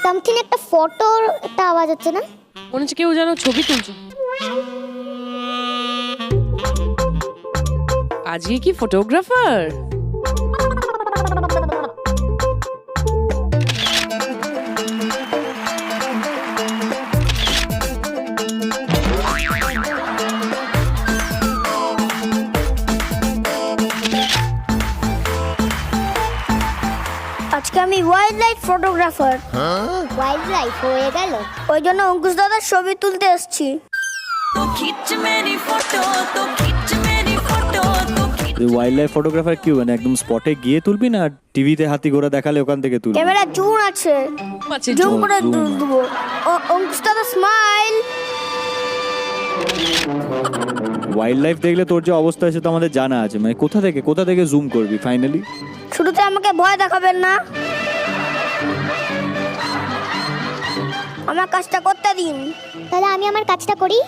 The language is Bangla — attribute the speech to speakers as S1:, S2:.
S1: সামথিং একটা ফটোর একটা আওয়াজ হচ্ছে না?
S2: মনে হচ্ছে কেউ যেন ছবি তুলছে। আজকে কি ফটোগ্রাফার?
S3: আজকে আমি wild life photographer.
S1: Wild life হয়ে গেল?
S3: ওই জন্য অঙ্কুশ দাদার ছবি তুলতে এসেছি।
S4: ওয়াইল্ড লাইফ ফটোগ্রাফার কি মানে একদম স্পটে গিয়ে তুলবি না টিভিতে হাতি ঘোড়া দেখালে ওখান থেকে তুলবি?
S3: ক্যামেরা জুম আছে,
S2: আছে
S3: জুম
S2: জুম।
S3: করে দেবো। অঙ্কুশ দাদা স্মাইল।
S4: ওয়াইল্ড লাইফ দেখলে তোর যে অবস্থা আছে তো আমাদের জানা আছে, মানে কোথা থেকে জুম করবি ফাইনালি?
S3: শুরুতে আমাকে ভয় দেখাবেন না, আমার কাজটা করতে দিন।
S1: তাহলে আমি আমার কাজটা করি।